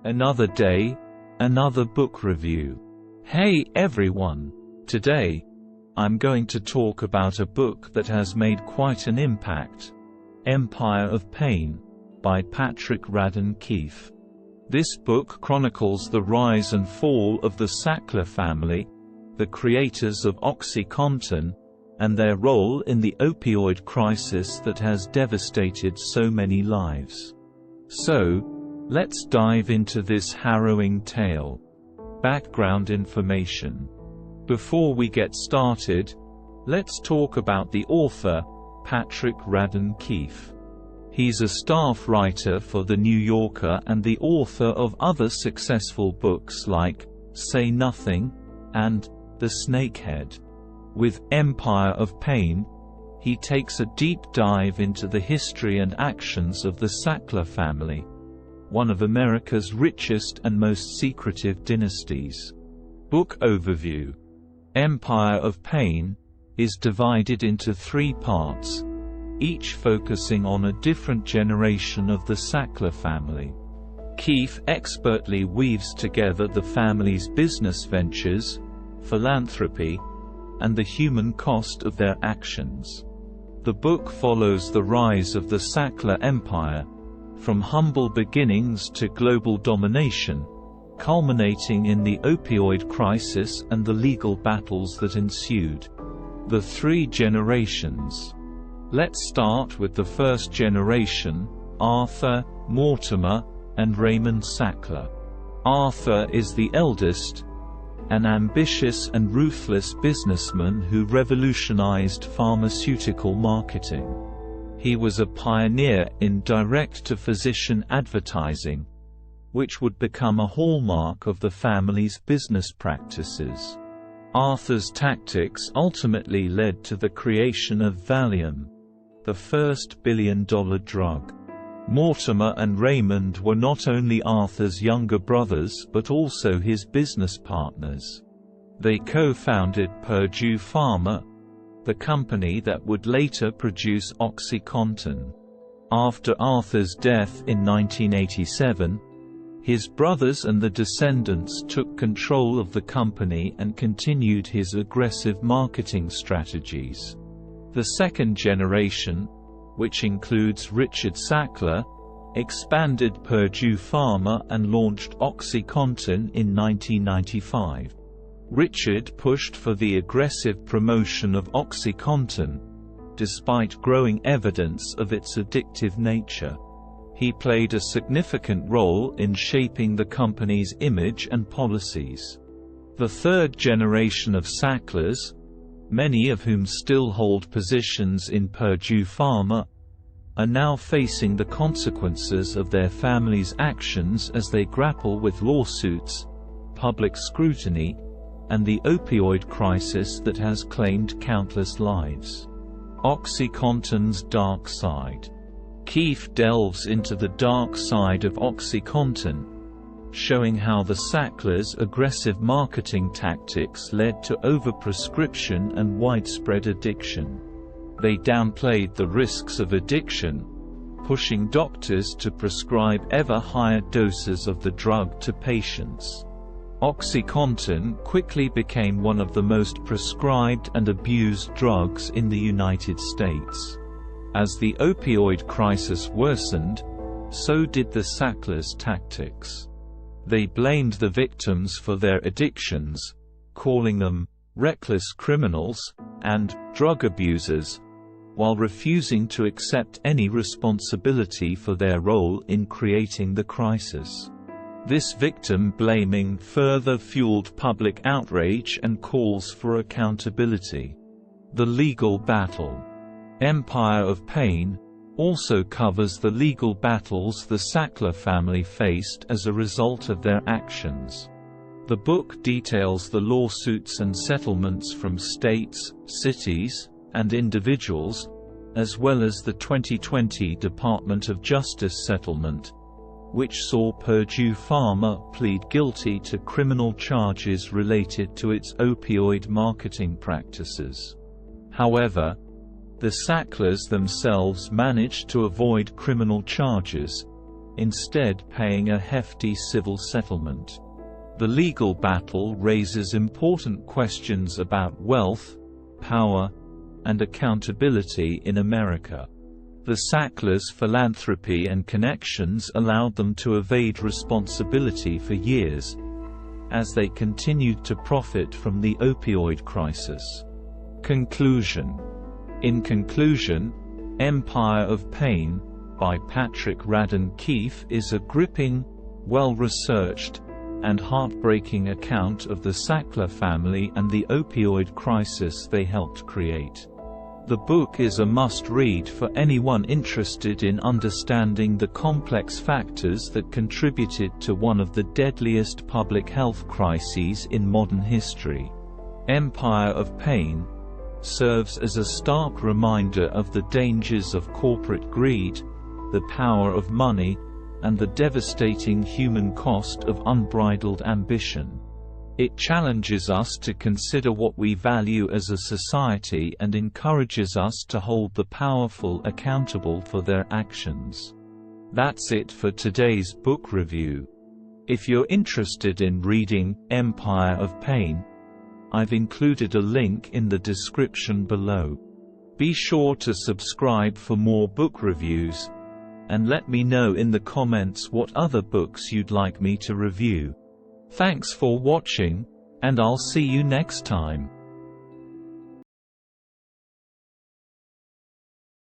Another day, another book review. Hey everyone! Today, I'm going to talk about a book that has made quite an impact. Empire of Pain, by Patrick Radden Keefe. This book chronicles the rise and fall of the Sackler family, the creators of OxyContin, and their role in the opioid crisis that has devastated so many lives. So, let's dive into this harrowing tale. Background information. Before we get started, let's talk about the author, Patrick Radden Keefe. He's a staff writer for The New Yorker and the author of other successful books like Say Nothing and The Snakehead. With Empire of Pain, he takes a deep dive into the history and actions of the Sackler family, one of America's richest and most secretive dynasties. Book overview. Empire of Pain is divided into 3 parts, each focusing on a different generation of the Sackler family. Keefe expertly weaves together the family's business ventures, philanthropy, and the human cost of their actions. The book follows the rise of the Sackler empire, from humble beginnings to global domination, culminating in the opioid crisis and the legal battles that ensued. The 3 generations. Let's start with the first generation, Arthur, Mortimer, and Raymond Sackler. Arthur is the eldest, an ambitious and ruthless businessman who revolutionized pharmaceutical marketing. He was a pioneer in direct-to-physician advertising, which would become a hallmark of the family's business practices. Arthur's tactics ultimately led to the creation of Valium, the first billion-dollar drug. Mortimer and Raymond were not only Arthur's younger brothers but also his business partners. They co-founded Purdue Pharma, the company that would later produce OxyContin. After Arthur's death in 1987, his brothers and the descendants took control of the company and continued his aggressive marketing strategies. The second generation, which includes Richard Sackler, expanded Purdue Pharma and launched OxyContin in 1995. Richard pushed for the aggressive promotion of OxyContin, despite growing evidence of its addictive nature. He played a significant role in shaping the company's image and policies. The third generation of Sacklers, many of whom still hold positions in Purdue Pharma, are now facing the consequences of their family's actions as they grapple with lawsuits, public scrutiny, and the opioid crisis that has claimed countless lives. OxyContin's dark side. Keefe delves into the dark side of OxyContin, showing how the Sacklers' aggressive marketing tactics led to overprescription and widespread addiction. They downplayed the risks of addiction, pushing doctors to prescribe ever higher doses of the drug to patients. OxyContin quickly became one of the most prescribed and abused drugs in the United States. As the opioid crisis worsened, so did the Sacklers' tactics. They blamed the victims for their addictions, calling them reckless criminals and drug abusers, while refusing to accept any responsibility for their role in creating the crisis. This victim blaming further fueled public outrage and calls for accountability. The legal battle. Empire of Pain also covers the legal battles the Sackler family faced as a result of their actions. The book details the lawsuits and settlements from states, cities, and individuals, as well as the 2020 Department of Justice settlement, which saw Purdue Pharma plead guilty to criminal charges related to its opioid marketing practices. However, the Sacklers themselves managed to avoid criminal charges, instead paying a hefty civil settlement. The legal battle raises important questions about wealth, power, and accountability in America. The Sacklers' philanthropy and connections allowed them to evade responsibility for years, as they continued to profit from the opioid crisis. Conclusion. In conclusion, Empire of Pain, by Patrick Radden Keefe is a gripping, well-researched, and heartbreaking account of the Sackler family and the opioid crisis they helped create. The book is a must-read for anyone interested in understanding the complex factors that contributed to one of the deadliest public health crises in modern history. Empire of Pain serves as a stark reminder of the dangers of corporate greed, the power of money, and the devastating human cost of unbridled ambition. It challenges us to consider what we value as a society and encourages us to hold the powerful accountable for their actions. That's it for today's book review. If you're interested in reading Empire of Pain, I've included a link in the description below. Be sure to subscribe for more book reviews, and let me know in the comments what other books you'd like me to review. Thanks for watching, and I'll see you next time.